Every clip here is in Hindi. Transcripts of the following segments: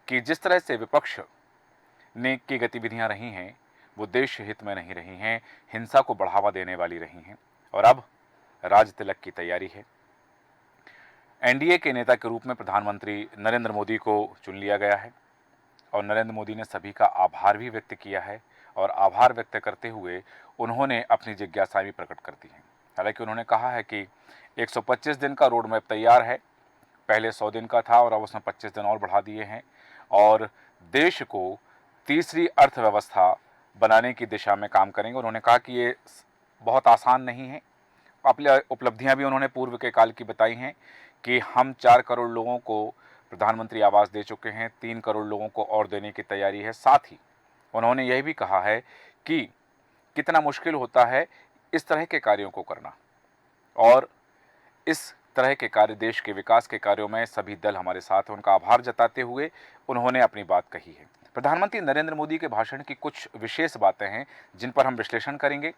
कि जिस तरह से विपक्ष ने की गतिविधियां रही हैं वो देश हित में नहीं रही हैं, हिंसा को बढ़ावा देने वाली रही हैं और अब राज तिलक की तैयारी है। एनडीए के नेता के रूप में प्रधानमंत्री नरेंद्र मोदी को चुन लिया गया है और नरेंद्र मोदी ने सभी का आभार भी व्यक्त किया है और आभार व्यक्त करते हुए उन्होंने अपनी जिज्ञासाएं भी प्रकट कर दी हैं। हालांकि उन्होंने कहा है कि 125 दिन का रोड मैप तैयार है, पहले 100 दिन का था और अब उसमें 25 दिन और बढ़ा दिए हैं और देश को तीसरी अर्थव्यवस्था बनाने की दिशा में काम करेंगे। उन्होंने कहा कि ये बहुत आसान नहीं है। अपनी उपलब्धियां भी उन्होंने पूर्व के काल की बताई हैं कि हम 4 करोड़ लोगों को प्रधानमंत्री आवास दे चुके हैं, 3 करोड़ लोगों को और देने की तैयारी है। साथ ही उन्होंने यह भी कहा है कि कितना मुश्किल होता है इस तरह के कार्यों को करना और इस तरह के कार्य, देश के विकास के कार्यों में सभी दल हमारे साथ हैं। उनका आभार जताते हुए उन्होंने अपनी बात कही है। प्रधानमंत्री नरेंद्र मोदी के भाषण की कुछ विशेष बातें हैं जिन पर हम विश्लेषण करेंगे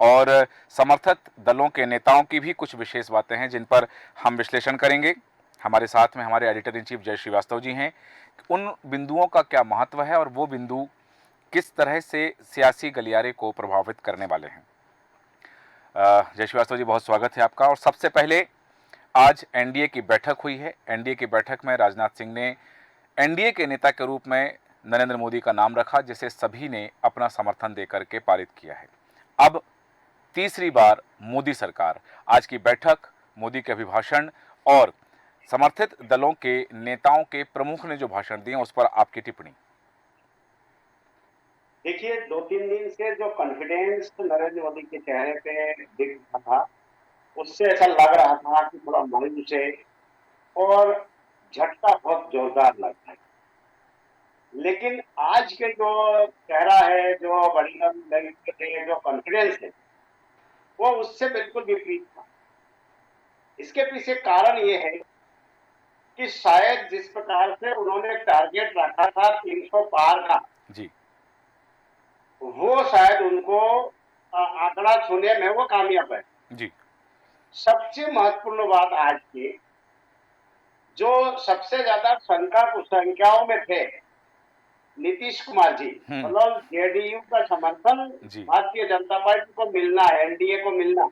और समर्थक दलों के नेताओं की भी कुछ विशेष बातें हैं जिन पर हम विश्लेषण करेंगे। हमारे साथ में हमारे एडिटर इन चीफ जय श्रीवास्तव जी हैं। उन बिंदुओं का क्या महत्व है और वो बिंदु किस तरह से सियासी गलियारे को प्रभावित करने वाले हैं। जय श्रीवास्तव जी, बहुत स्वागत है आपका। और सबसे पहले आज एनडीए की बैठक हुई है। एनडीए की बैठक में राजनाथ सिंह ने एनडीए के नेता के रूप में नरेंद्र मोदी का नाम रखा, जिसे सभी ने अपना समर्थन देकर के पारित किया है। अब तीसरी बार मोदी सरकार, आज की बैठक, मोदी के अभिभाषण और समर्थित दलों के नेताओं के प्रमुख ने जो भाषण दिए उस पर आपकी टिप्पणी। देखिए, 2-3 दिन से जो कॉन्फिडेंस नरेंद्र मोदी के चेहरे पे दिख रहा था, उससे ऐसा लग रहा था कि थोड़ा मायूस है और झटका बहुत जोरदार लग रहा है। लेकिन आज के जो चेहरा है, जो बड़ी जो कॉन्फिडेंस है, वो उससे बिल्कुल विपरीत था। इसके पीछे कारण ये है कि शायद जिस प्रकार से उन्होंने टारगेट रखा था 300 पार का जी, वो शायद उनको आंकड़ा छूने में वो कामयाब है। जी, सबसे महत्वपूर्ण बात आज की, जो सबसे ज्यादा शंका कुशंकाओं में थे, नीतीश कुमार जी, मतलब जेडीयू का समर्थन जी, भारतीय जनता पार्टी को मिलना है, एनडीए को मिलना,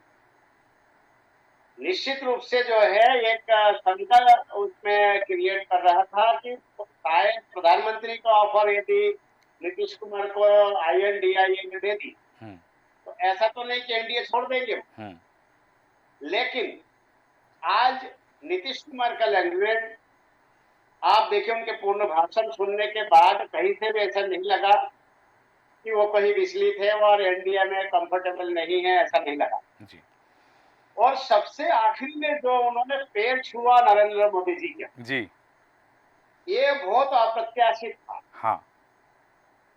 निश्चित रूप से जो है एक शंका उसमें क्रिएट कर रहा था कि शायद प्रधानमंत्री को ऑफर यदि नीतीश कुमार को INDIA ने दे दी तो ऐसा तो नहीं कि एनडीए छोड़ देंगे। लेकिन आज नीतीश कुमार का लैंग्वेज आप देखिए, उनके पूर्ण भाषण सुनने के बाद कहीं से भी ऐसा नहीं लगा कि वो कहीं विचलित है और एनडीए में कंफर्टेबल नहीं है, ऐसा नहीं लगा जी, और सबसे आखिरी में जो उन्होंने पैर छुआ नरेंद्र मोदी जी का, जी, ये बहुत अप्रत्याशित था। हाँ,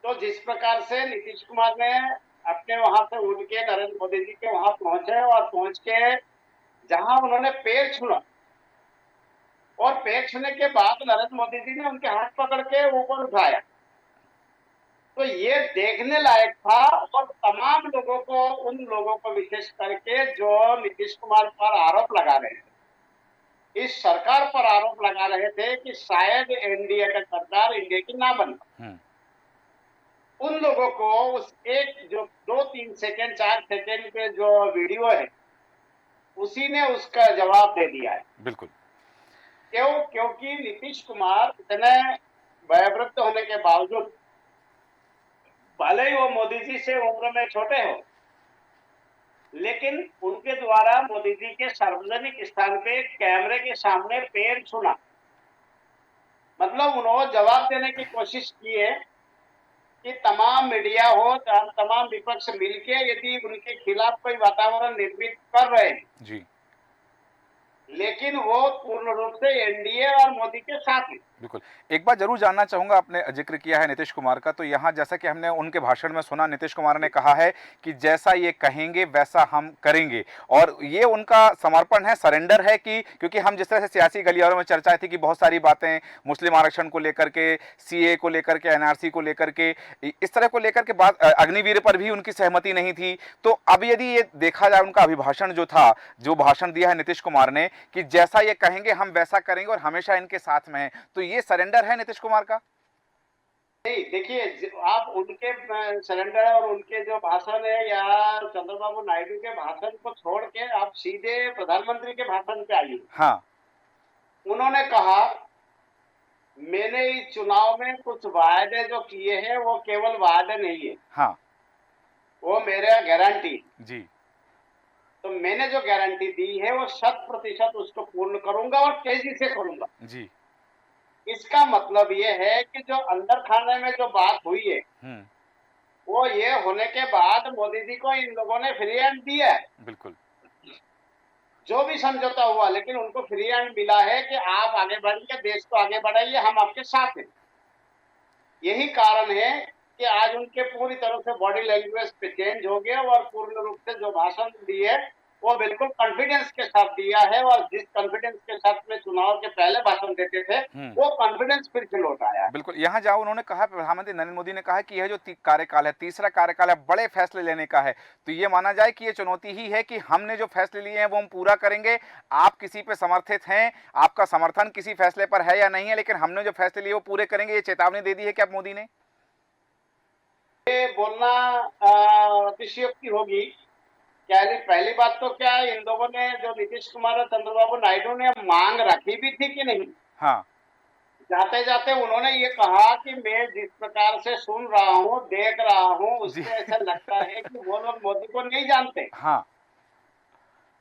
तो जिस प्रकार से नीतीश कुमार ने अपने वहां से उठ के नरेंद्र मोदी जी के वहां पहुंचे और पहुंच के जहां उन्होंने पैर छुआ और पैर छूने के बाद नरेंद्र मोदी जी ने उनके हाथ पकड़ के ऊपर उठाया, तो ये देखने लायक था। और तमाम लोगों को, उन लोगों को विशेष करके जो नीतीश कुमार पर आरोप लगा रहे थे, इस सरकार पर आरोप लगा रहे थे कि शायद एनडीए का सरकार इंडिया की ना बन, उन लोगों को उस एक जो 2-3 सेकेंड 4 सेकेंड के जो वीडियो है उसी ने उसका जवाब दे दिया है। बिल्कुल। क्योंकि नीतीश कुमार इतने वयोवृद्ध होने के बावजूद, भले ही वो मोदी जी से उम्र में छोटे हो, लेकिन उनके द्वारा मोदी जी के सार्वजनिक स्थान पे कैमरे के सामने पैर छूना, मतलब उन्होंने जवाब देने की कोशिश की है कि तमाम मीडिया हो, तमाम विपक्ष मिलके यदि उनके खिलाफ कोई वातावरण निर्मित कर रहे हैं, जी, लेकिन वो पूर्ण रूप से एनडीए और मोदी के साथ है। बिल्कुल। एक बात जरूर जानना चाहूंगा, आपने जिक्र किया है नीतीश कुमार का, तो यहाँ जैसा कि हमने उनके भाषण में सुना, नीतीश कुमार ने कहा है कि जैसा ये कहेंगे वैसा हम करेंगे और ये उनका समर्पण है, सरेंडर है कि क्योंकि हम जिस तरह से सियासी गलियारों में चर्चाएं थी कि बहुत सारी बातें मुस्लिम आरक्षण को लेकर के, सीए को लेकर के, एनआरसी को लेकर के, इस तरह को लेकर के बात, अग्निवीर पर भी उनकी सहमति नहीं थी। तो अब यदि ये देखा जाए उनका अभिभाषण जो था, जो भाषण दिया है नीतीश कुमार ने कि जैसा ये कहेंगे हम वैसा करेंगे और हमेशा इनके साथ में है, तो ये सरेंडर है नीतीश कुमार का? नहीं, देखिए आप उनके सरेंडर और उनके जो भाषण है या चंद्रबाबू नायडू के भाषण को छोड़ के आप सीधे प्रधानमंत्री के भाषण पे आइए। हाँ। उन्होंने कहा, मैंने इस चुनाव में कुछ वायदे जो किए हैं वो केवल वायदे नहीं है, हाँ। वो मेरा गारंटी। जी। तो मैंने जो गारंटी दी है वो 100% उसको पूर्ण करूंगा और तेजी से करूंगा। जी। इसका मतलब ये है कि जो अंदर खाने में जो बात हुई है वो ये होने के बाद मोदी जी को इन लोगों ने फ्री हैंड दिया है। बिल्कुल। जो भी समझौता हुआ, लेकिन उनको फ्री हैंड मिला है कि आप आगे बढ़िए, देश को आगे बढ़ाइए, हम आपके साथ हैं। यही कारण है कि आज उनके पूरी तरह से बॉडी लैंग्वेज पे चेंज हो गया और पूर्ण रूप से जो भाषण दिए वो बिल्कुल कॉन्फिडेंस के साथ दिया है, और जिस कॉन्फिडेंस के साथ में चुनाव के पहले भाषण देते थे वो कॉन्फिडेंस फिर से लौट आया है। बिल्कुल, यहाँ जाओ उन्होंने कहा, प्रधानमंत्री नरेंद्र मोदी ने कहा कि यह जो कार्यकाल है, तीसरा कार्यकाल है, बड़े फैसले लेने का है। तो ये माना जाए कि ये चुनौती ही है कि हमने जो फैसले लिए हैं वो हम पूरा करेंगे। आप किसी पे समर्थित हैं, आपका समर्थन किसी फैसले पर है या नहीं है, लेकिन हमने जो फैसले लिए वो पूरे करेंगे, ये चेतावनी दे दी है क्या मोदी ने? ये बोलना अतिशयोक्ति होगी। पहली बात तो क्या है, इन लोगों ने जो नीतीश कुमार और चंद्रबाबू नायडू ने मांग रखी भी थी कि नहीं? हाँ। जाते जाते उन्होंने ये कहा कि मैं जिस प्रकार से सुन रहा हूँ, देख रहा हूँ, जी। उससे ऐसा लगता है कि वो लोग मोदी को नहीं जानते। हाँ।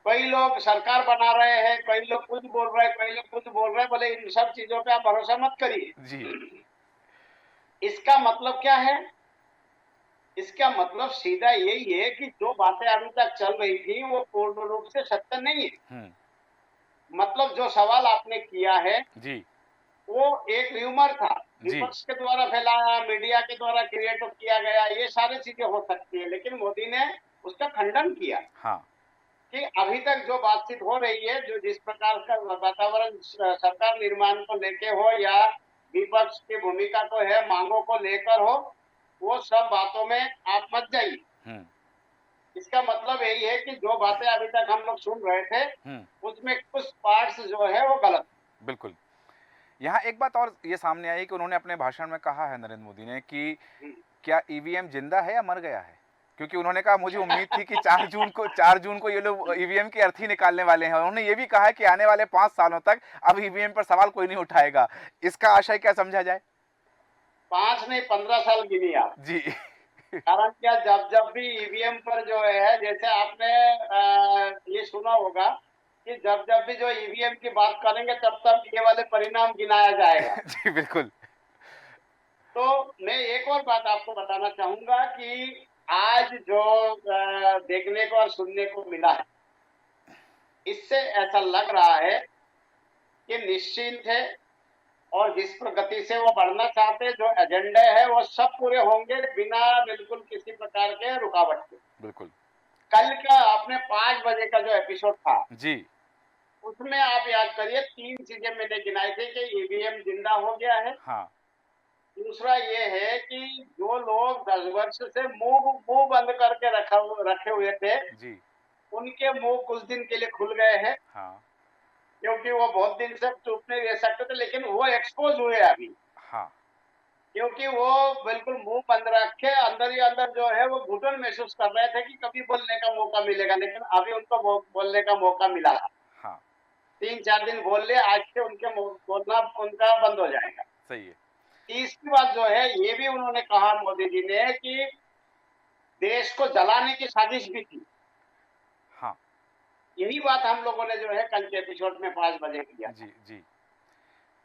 कई लोग सरकार बना रहे हैं, कई लोग कुछ बोल रहे हैं, कई लोग कुछ बोल रहे हैं, बोले इन सब चीजों पे आप भरोसा मत करिए। जी। इसका मतलब क्या है? इसका मतलब सीधा यही है कि जो बातें अभी तक चल रही थी वो पूर्ण रूप से सत्य नहीं है। मतलब जो सवाल आपने किया है जी। वो एक र्यूमर था, जी। विपक्ष के द्वारा फैलाया, मीडिया के द्वारा क्रिएट किया गया, ये सारी चीजें हो सकती है, लेकिन मोदी ने उसका खंडन किया। हाँ। कि अभी तक जो बातचीत हो रही है, जो जिस प्रकार का वातावरण सरकार निर्माण को लेके हो या विपक्ष की भूमिका को है, मांगों को लेकर हो, वो सब बातों में आप मत जाइए। इसका मतलब यही है कि जो बातें अभी तक हम लोग सुन रहे थे उसमें कुछ पार्ट्स जो है वो गलत। बिल्कुल। यहाँ एक बात और ये सामने आई कि उन्होंने अपने भाषण में कहा है नरेंद्र मोदी ने कि क्या ईवीएम जिंदा है या मर गया है? क्योंकि उन्होंने कहा मुझे उम्मीद थी कि 4 जून को ये लोग ईवीएम की अर्थी निकालने वाले हैं। उन्होंने ये भी कहा है कि आने वाले 5 सालों तक अब ईवीएम पर सवाल कोई नहीं उठाएगा। इसका आशय क्या समझा जाए? 5 नहीं 15 साल गिनी आप जी। कारण क्या, जब जब भी ईवीएम पर जो है, जैसे आपने ये सुना होगा कि जब जब भी जो ईवीएम की बात करेंगे तब तब ये वाले परिणाम गिनाया जाएगा। जी बिल्कुल। तो मैं एक और बात आपको बताना चाहूंगा कि आज जो देखने को और सुनने को मिला है, इससे ऐसा लग रहा है कि निश्चिंत है और जिस प्रगति से वो बढ़ना चाहते हैं, जो एजेंडे है वो सब पूरे होंगे बिना बिल्कुल किसी प्रकार के रुकावट के। बिल्कुल। कल का आपने 5 बजे का जो एपिसोड था जी। उसमें आप याद करिए 3 चीजें मैंने गिनाई थी कि ईवीएम जिंदा हो गया है। हाँ। दूसरा ये है कि जो लोग 10 वर्ष से मुंह बंद करके रखे हुए थे, जी। उनके मुंह कुछ दिन के लिए खुल गए हैं। हाँ। क्योंकि वो बहुत दिन से चुप नहीं रह सकते थे, लेकिन वो एक्सपोज हुए अभी। हाँ। क्योंकि वो बिल्कुल मुंह बंद रखे अंदर ही अंदर जो है वो घुटन महसूस कर रहे थे कि कभी बोलने का मौका मिलेगा, लेकिन अभी उनको बोलने का मौका मिला। हाँ। 3-4 दिन बोल ले, आज से उनके बोलना उनका बंद हो जाएगा। सही है। तीसरी बात जो है, ये भी उन्होंने कहा मोदी जी ने कि देश को जलाने की साजिश भी थी। हाँ। यही बात हम लोगों ने जो है कल के एपिसोड में 5 बजे किया था। जी। जी।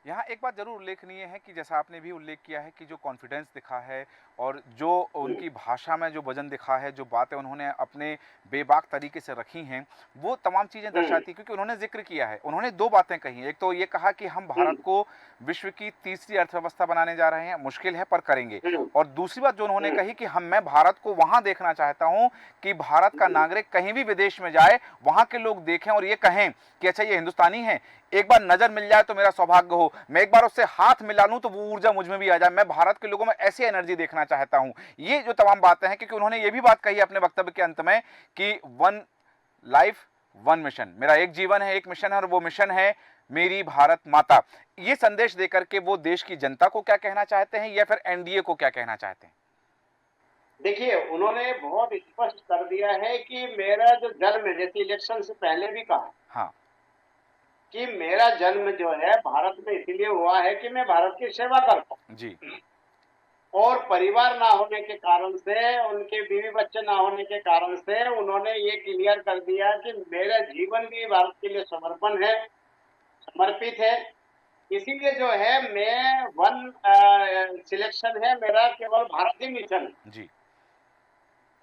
यहाँ एक बात ज़रूर उल्लेखनीय है कि जैसा आपने भी उल्लेख किया है कि जो कॉन्फिडेंस दिखा है और जो उनकी भाषा में जो वजन दिखा है, जो बातें उन्होंने अपने बेबाक तरीके से रखी हैं, वो तमाम चीज़ें दर्शाती हैं। क्योंकि उन्होंने जिक्र किया है, उन्होंने 2 बातें कही हैं। एक तो ये कहा कि हम भारत को विश्व की तीसरी अर्थव्यवस्था बनाने जा रहे हैं, मुश्किल है पर करेंगे। और दूसरी बात जो उन्होंने कही कि मैं भारत को वहाँ देखना चाहता हूँ कि भारत का नागरिक कहीं भी विदेश में जाए, वहाँ के लोग देखें और ये कहें कि अच्छा ये हिंदुस्तानी है, एक बार नजर मिल जाए तो मेरा सौभाग्य हो, मैं एक बार उससे हाथ मिला लूं तो वो ऊर्जा मुझ में भी आ जाए। मैं भारत के लोगों में ऐसी एनर्जी देखना चाहता हूं। ये जो तमाम बातें हैं, क्योंकि उन्होंने ये भी बात कही अपने वक्तव्य के अंत में कि 1 लाइफ 1 मिशन, मेरा एक जीवन है, एक मिशन है, और वो मिशन है मेरी भारत माता, ये संदेश देकर के वो देश की जनता को क्या कहना चाहते हैं या फिर एनडीए को क्या कहना चाहते हैं? देखिए, उन्होंने बहुत स्पष्ट कर दिया है कि मेरा जो जन्म है, जैसे इलेक्शन से पहले भी कहा हाँ। कि मेरा जन्म जो है भारत में इसलिए हुआ है कि मैं भारत की सेवा कर पाऊँ। जी। और परिवार ना होने के कारण से, उनके बीवी बच्चे ना होने के कारण से उन्होंने ये क्लियर कर दिया कि मेरा जीवन भी भारत के लिए समर्पण है, समर्पित है। इसीलिए जो है मैं सिलेक्शन है मेरा केवल भारत ही मिशन है। जी।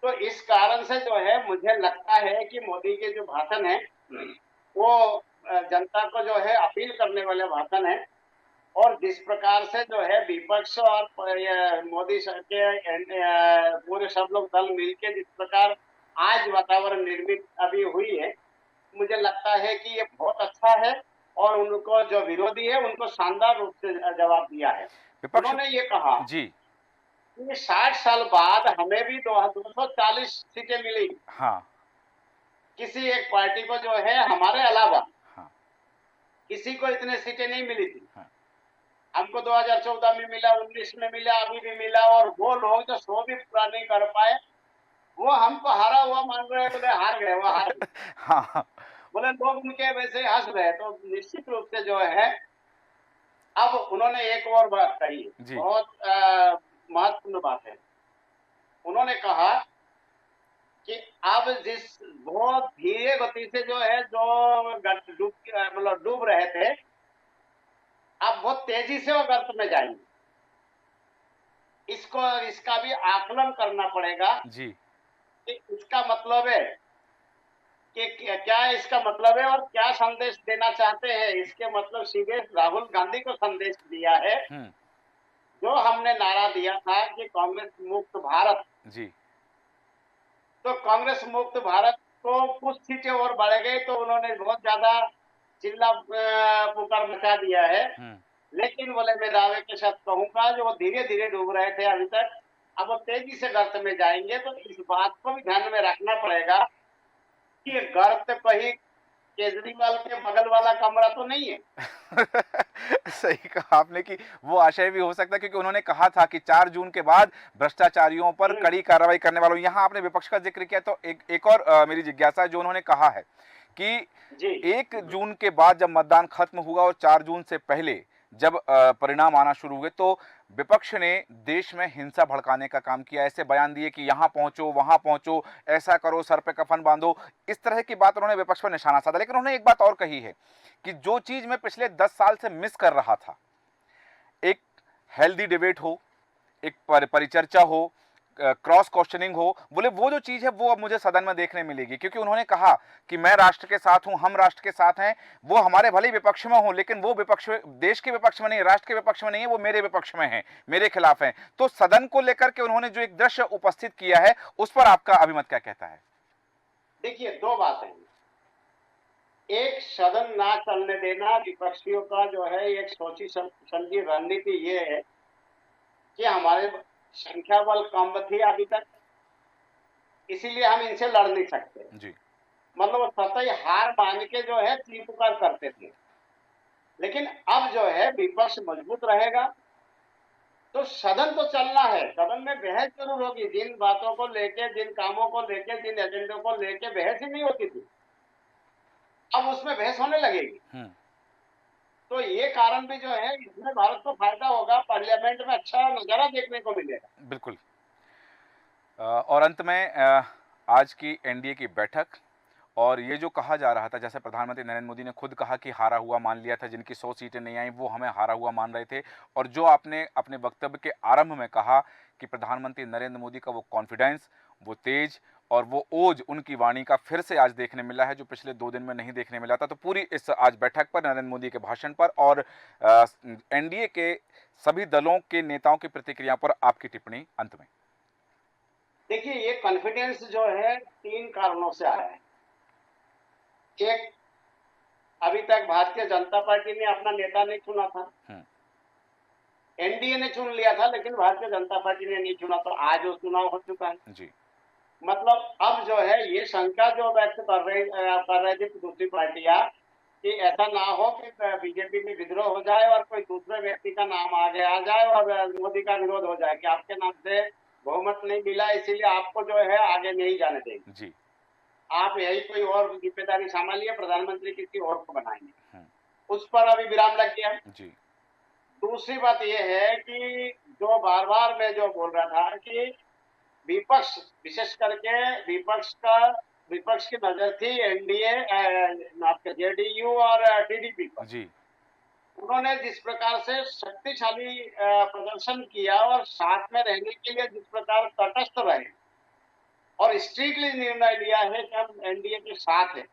तो इस कारण से जो है मुझे लगता है कि मोदी के जो भाषण है वो जनता को जो है अपील करने वाले भाषण है। और जिस प्रकार से जो है विपक्ष और ये मोदी सर के पूरे सब लोग दल मिलके जिस प्रकार आज वातावरण निर्मित अभी हुई है, मुझे लगता है कि ये बहुत अच्छा है। और उनको जो विरोधी है उनको शानदार रूप से जवाब दिया है। विपक्ष। उन्होंने ये कहा जी। कि 60 साल बाद हमें भी 240 सीटें मिली, हाँ। किसी एक पार्टी को जो है हमारे अलावा हाँ। किसी को इतने सीटें नहीं मिली थी। हाँ। हमको 2014 में मिला, 19 में मिला, अभी भी मिला। और वो लोग जो 100 भी पूरा नहीं कर पाए वो हमको हारा हुआ मान रहे हैं, बोले हार गए, वो हार गए। हाँ। हाँ। बोले लोग उनके वैसे हंस रहे। तो निश्चित रूप से जो है अब उन्होंने एक और बात कही, जी। बहुत महत्वपूर्ण बात है। उन्होंने कहा कि अब जिस बहुत धीरे गति से जो है जो मतलब डूब रहे थे, अब बहुत तेजी से वो गर्त में जाएंगे। इसका भी आकलन करना पड़ेगा जी। कि इसका मतलब है कि क्या इसका मतलब है और क्या संदेश देना चाहते हैं। इसके मतलब सीधे राहुल गांधी को संदेश दिया है, हम्म। जो हमने नारा दिया था कि कांग्रेस मुक्त भारत। जी। तो कांग्रेस मुक्त भारत को कुछ सीटें और बढ़ गई तो उन्होंने बहुत ज्यादा चिल्ला पुकार मचा दिया है। हम्म। लेकिन बोले मैं दावे के साथ कहूंगा जो वो धीरे धीरे डूब रहे थे अभी तक, अब वो तेजी से गर्त में जाएंगे। तो इस बात को भी ध्यान में रखना पड़ेगा कि ये गर्त कहीं केजरीवाल के बगल वाला कमरा तो नहीं है। सही कहा आपने कि वो आशय भी हो सकता है, क्योंकि उन्होंने कहा था कि 4 जून के बाद भ्रष्टाचारियों पर कड़ी कार्रवाई करने वालों। यहाँ आपने विपक्ष का जिक्र किया तो एक और मेरी जिज्ञासा है, जो उन्होंने कहा है कि जी 1 जून के बाद जब मतदान खत्म हुआ और 4 जून से पहले जब परिणाम आना शुरू हुए तो विपक्ष ने देश में हिंसा भड़काने का काम किया। ऐसे बयान दिए कि यहां पहुंचो, वहां पहुंचो, ऐसा करो, सर पे कफन बांधो। इस तरह की बात उन्होंने विपक्ष पर निशाना साधा। लेकिन उन्होंने एक बात और कही है कि जो चीज मैं पिछले 10 साल से मिस कर रहा था, एक हेल्दी डिबेट हो, एक परिचर्चा हो, क्रॉस क्वेश्चनिंग हो, बोले वो जो चीज है वो अब मुझे सदन में देखने मिलेगी। क्योंकि उन्होंने कहा कि मैं राष्ट्र के साथ हूं, हम राष्ट्र के साथ हैं। वो हमारे भले विपक्ष में हो, लेकिन वो विपक्ष देश के विपक्ष में नहीं, राष्ट्र के विपक्ष में नहीं है, वो मेरे विपक्ष में है, मेरे खिलाफ है। तो सदन को लेकर के उन्होंने जो एक दृश्य उपस्थित किया है, उस पर आपका अभिमत क्या कहता है? देखिए, दो बातें। एक, सदन ना चलने देना विपक्षियों का जो है एक सोची समझी रणनीति ये है कि हमारे संख्या बल कम थी अभी तक, इसीलिए हम इनसे लड़ नहीं सकते। जी। मतलब वो सतही हार मान के जो है चीख पुकार करते थे। लेकिन अब जो है विपक्ष मजबूत रहेगा तो सदन तो चलना है। सदन में बहस जरूर होगी, जिन बातों को लेके, जिन कामों को लेके, जिन एजेंडों को लेके बहस ही नहीं होती थी, अब उसमें बहस होने लगेगी। हम्म। तो ये कारण भी जो है इसमें भारत को फायदा होगा, पार्लियामेंट में अच्छा नजारा देखने को मिलेगा। बिल्कुल। और अंत में आज की एनडीए की बैठक, और ये जो कहा जा रहा था, जैसे प्रधानमंत्री नरेंद्र मोदी ने खुद कहा कि हारा हुआ मान लिया था, जिनकी 100 सीटें नहीं आई वो हमें हारा हुआ मान रहे थे। और जो आपने अपने वक्तव्य के आरंभ में कहा कि प्रधानमंत्री नरेंद्र मोदी का वो कॉन्फिडेंस, वो तेज और वो ओज उनकी वाणी का फिर से आज देखने मिला है, जो पिछले 2 दिन में नहीं देखने मिला था। तो पूरी इस आज बैठक पर, नरेंद्र मोदी के भाषण पर और एनडीए के सभी दलों के नेताओं की प्रतिक्रिया पर आपकी टिप्पणी अंत में। देखिए, ये कॉन्फिडेंस जो है 3 कारणों से आया है। एक, अभी तक भारतीय जनता पार्टी ने अपना नेता नहीं चुना था, हम्म। एनडीए ने चुन लिया था, लेकिन भारतीय जनता पार्टी ने नहीं चुना। तो आज वो चुनाव हो चुका है। जी। मतलब अब जो है ये शंका जो व्यक्त कर रही थी दूसरी पार्टियां कि ऐसा ना हो कि बीजेपी में विद्रोह हो जाए और कोई दूसरे व्यक्ति का नाम आगे आ जाए और मोदी का विरोध हो जाए कि आपके नाम से बहुमत नहीं मिला, इसीलिए आपको जो है आगे नहीं जाने देंगे। जी। आप यही कोई और जिम्मेदारी संभालिए, प्रधानमंत्री किसी और को बनाएंगे। हुँ। उस पर अभी विराम लग गया। जी। दूसरी बात ये है कि जो बार-बार मैं जो बोल रहा था कि विपक्ष, विशेष करके विपक्ष का विपक्ष की नज़र थी एनडीए आपके जेडीयू और टीडीपी पर। जी। उन्होंने जिस प्रकार से शक्तिशाली प्रदर्शन किया और साथ में रहने के लिए जिस प्रकार तटस्थ रहे और स्ट्रिक्टली निर्णय लिया है कि हम एनडीए के साथ हैं।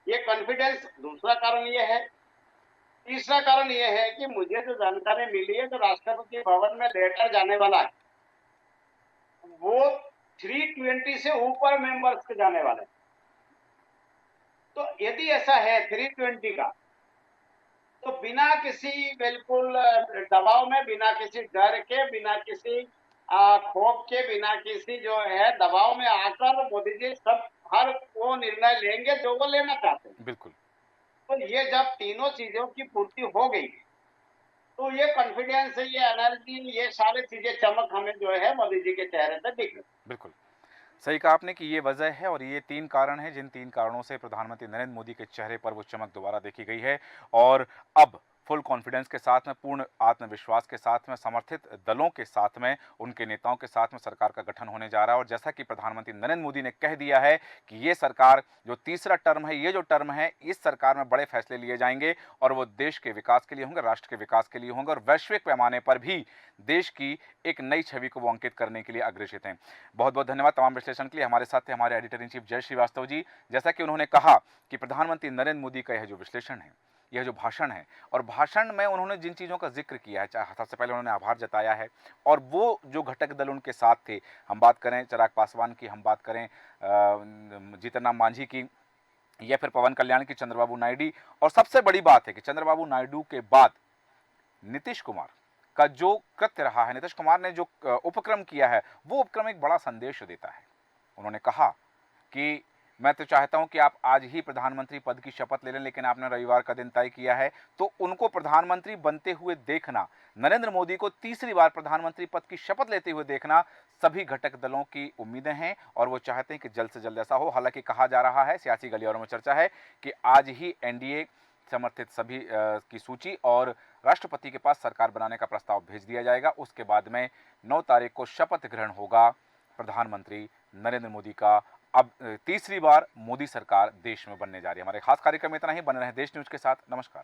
ये कॉन्फिडेंस दूसरा कारण ये है। तीसरा कारण ये है कि मुझे जो जानकारी मिली है, जो राष्ट्रपति भवन में लेटर जाने वाला है, वो 320 से ऊपर मेंबर्स के जाने वाले हैं। तो यदि ऐसा है 320 का, तो बिना किसी बिल्कुल दबाव में, बिना किसी डर के, बिना किसी खौफ के, बिना किसी जो है दबाव में आकर मोदी जी सब हर वो निर्णय लेंगे जो वो लेना चाहते हैं। बिल्कुल। तो ये जब तीनों चीज़ों की पूर्ति हो गई, तो ये कॉन्फिडेंस, ये एनर्जी, ये सारी चीज़ें चमक हमें जो है मोदी जी के चेहरे पे दिख रही। बिल्कुल। सही कहा आपने कि ये वजह है और ये 3 कारण हैं जिन 3 कारणों से प्रधानमंत्री नरेंद्र मोदी के चेहरे पर वो चमक दोबारा देखी गई है और अब फुल कॉन्फिडेंस के साथ में, पूर्ण आत्मविश्वास के साथ में, समर्थित दलों के साथ में, उनके नेताओं के साथ में सरकार का गठन होने जा रहा है और जैसा कि प्रधानमंत्री नरेंद्र मोदी ने कह दिया है कि ये सरकार जो तीसरा टर्म है, ये जो टर्म है, इस सरकार में बड़े फैसले लिए जाएंगे और वो देश के विकास के लिए होंगे, राष्ट्र के विकास के लिए होंगे और वैश्विक पैमाने पर भी देश की एक नई छवि को वो अंकित करने के लिए अग्रेसित हैं। बहुत बहुत धन्यवाद तमाम विश्लेषण के लिए। हमारे साथ थे हमारे एडिटर इन चीफ जय श्रीवास्तव जी। जैसा कि उन्होंने कहा कि प्रधानमंत्री नरेंद्र मोदी का यह जो विश्लेषण है, यह जो भाषण है और भाषण में उन्होंने जिन चीज़ों का जिक्र किया है, चाहे सबसे पहले उन्होंने आभार जताया है और वो जो घटक दल उनके साथ थे, हम बात करें चिराग पासवान की, हम बात करें जीतन राम मांझी की या फिर पवन कल्याण की, चंद्रबाबू नायडू, और सबसे बड़ी बात है कि चंद्रबाबू नायडू के बाद नीतीश कुमार का जो कृत्य रहा है, नीतीश कुमार ने जो उपक्रम किया है, वो उपक्रम एक बड़ा संदेश देता है। उन्होंने कहा कि मैं तो चाहता हूं कि आप आज ही प्रधानमंत्री पद की शपथ ले लें, लेकिन आपने रविवार का दिन तय किया है, तो उनको प्रधानमंत्री बनते हुए देखना, नरेंद्र मोदी को तीसरी बार प्रधानमंत्री पद की शपथ लेते हुए देखना सभी घटक दलों की उम्मीदें हैं और वो चाहते हैं कि जल्द से जल्द ऐसा हो। हालांकि कहा जा रहा है, सियासी गलियारों में चर्चा है कि आज ही एनडीए समर्थित सभी की सूची और राष्ट्रपति के पास सरकार बनाने का प्रस्ताव भेज दिया जाएगा। उसके बाद में 9 तारीख को शपथ ग्रहण होगा प्रधानमंत्री नरेंद्र मोदी का। अब तीसरी बार मोदी सरकार देश में बनने जा रही है। हमारे खास कार्यक्रम में इतना ही। बने रहें देश न्यूज के साथ। नमस्कार।